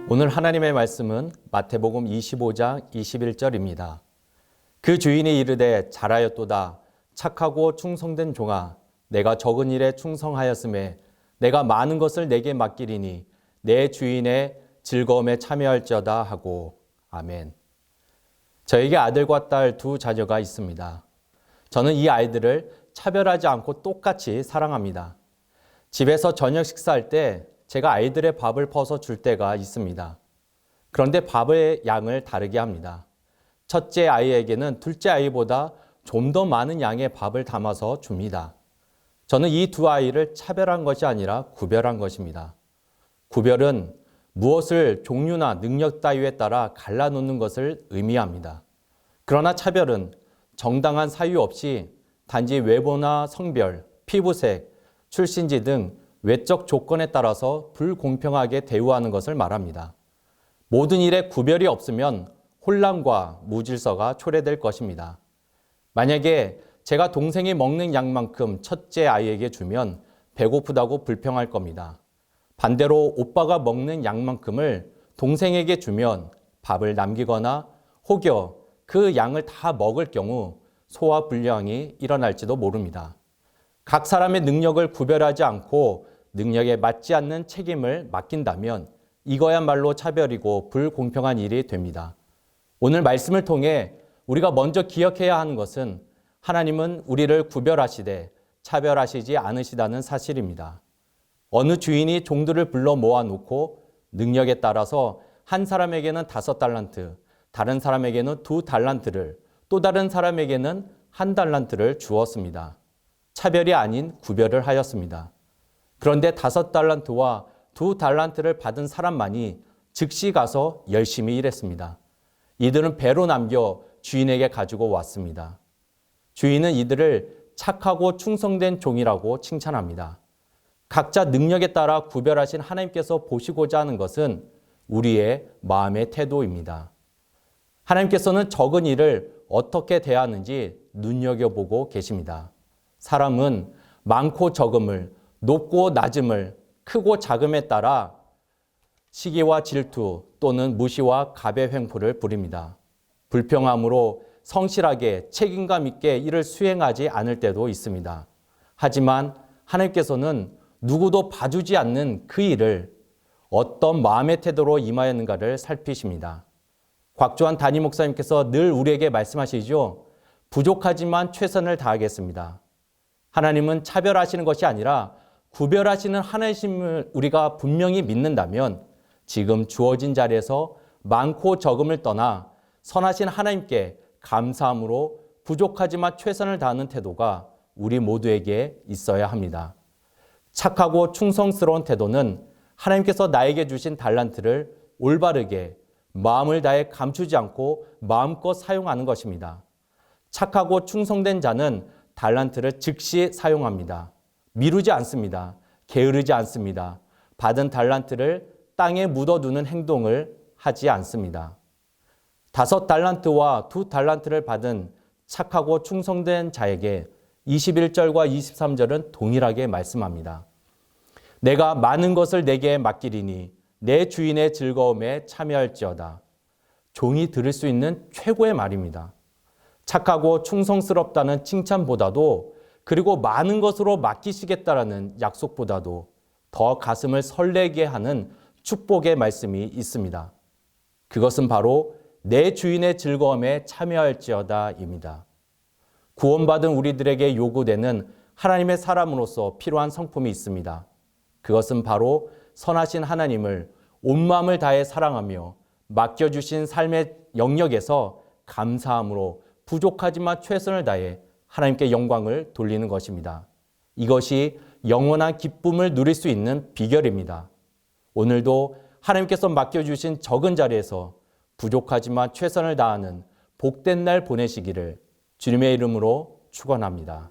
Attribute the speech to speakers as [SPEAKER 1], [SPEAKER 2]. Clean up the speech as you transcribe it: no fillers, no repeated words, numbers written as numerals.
[SPEAKER 1] 오늘 하나님의 말씀은 마태복음 25장 21절입니다. 그 주인이 이르되 잘하였도다. 착하고 충성된 종아, 내가 적은 일에 충성하였음에 내가 많은 것을 내게 맡기리니 내 주인의 즐거움에 참여할지어다 하고. 아멘. 저에게 아들과 딸 두 자녀가 있습니다. 저는 이 아이들을 차별하지 않고 똑같이 사랑합니다. 집에서 저녁 식사할 때 제가 아이들의 밥을 퍼서 줄 때가 있습니다. 그런데 밥의 양을 다르게 합니다. 첫째 아이에게는 둘째 아이보다 좀 더 많은 양의 밥을 담아서 줍니다. 저는 이 두 아이를 차별한 것이 아니라 구별한 것입니다. 구별은 무엇을 종류나 능력 따위에 따라 갈라놓는 것을 의미합니다. 그러나 차별은 정당한 사유 없이 단지 외모나 성별, 피부색, 출신지 등 외적 조건에 따라서 불공평하게 대우하는 것을 말합니다. 모든 일에 구별이 없으면 혼란과 무질서가 초래될 것입니다. 만약에 제가 동생이 먹는 양만큼 첫째 아이에게 주면 배고프다고 불평할 겁니다. 반대로 오빠가 먹는 양만큼을 동생에게 주면 밥을 남기거나 혹여 그 양을 다 먹을 경우 소화불량이 일어날지도 모릅니다. 각 사람의 능력을 구별하지 않고 능력에 맞지 않는 책임을 맡긴다면 이거야말로 차별이고 불공평한 일이 됩니다. 오늘 말씀을 통해 우리가 먼저 기억해야 하는 것은 하나님은 우리를 구별하시되 차별하시지 않으시다는 사실입니다. 어느 주인이 종들을 불러 모아놓고 능력에 따라서 한 사람에게는 5달란트, 다른 사람에게는 2달란트를, 또 다른 사람에게는 1달란트를 주었습니다. 차별이 아닌 구별을 하였습니다. 그런데 5달란트와 2달란트를 받은 사람만이 즉시 가서 열심히 일했습니다. 이들은 배로 남겨 주인에게 가지고 왔습니다. 주인은 이들을 착하고 충성된 종이라고 칭찬합니다. 각자 능력에 따라 구별하신 하나님께서 보시고자 하는 것은 우리의 마음의 태도입니다. 하나님께서는 적은 일을 어떻게 대하는지 눈여겨보고 계십니다. 사람은 많고 적음을, 높고 낮음을, 크고 작음에 따라 시기와 질투 또는 무시와 갑의 횡포를 부립니다. 불평함으로 성실하게 책임감 있게 일을 수행하지 않을 때도 있습니다. 하지만 하나님께서는 누구도 봐주지 않는 그 일을 어떤 마음의 태도로 임하였는가를 살피십니다. 곽조한 담임 목사님께서 늘 우리에게 말씀하시죠. 부족하지만 최선을 다하겠습니다. 하나님은 차별하시는 것이 아니라 구별하시는 하나님을 우리가 분명히 믿는다면 지금 주어진 자리에서 많고 적음을 떠나 선하신 하나님께 감사함으로 부족하지만 최선을 다하는 태도가 우리 모두에게 있어야 합니다. 착하고 충성스러운 태도는 하나님께서 나에게 주신 달란트를 올바르게 마음을 다해 감추지 않고 마음껏 사용하는 것입니다. 착하고 충성된 자는 달란트를 즉시 사용합니다. 미루지 않습니다. 게으르지 않습니다. 받은 달란트를 땅에 묻어두는 행동을 하지 않습니다. 5달란트와 2달란트를 받은 착하고 충성된 자에게 21절과 23절은 동일하게 말씀합니다. 내가 많은 것을 내게 맡기리니 내 주인의 즐거움에 참여할지어다. 종이 들을 수 있는 최고의 말입니다. 착하고 충성스럽다는 칭찬보다도 그리고 많은 것으로 맡기시겠다라는 약속보다도 더 가슴을 설레게 하는 축복의 말씀이 있습니다. 그것은 바로 내 주인의 즐거움에 참여할지어다입니다. 구원받은 우리들에게 요구되는 하나님의 사람으로서 필요한 성품이 있습니다. 그것은 바로 선하신 하나님을 온 마음을 다해 사랑하며 맡겨주신 삶의 영역에서 감사함으로 부족하지만 최선을 다해 하나님께 영광을 돌리는 것입니다. 이것이 영원한 기쁨을 누릴 수 있는 비결입니다. 오늘도 하나님께서 맡겨주신 적은 자리에서 부족하지만 최선을 다하는 복된 날 보내시기를 주님의 이름으로 축원합니다.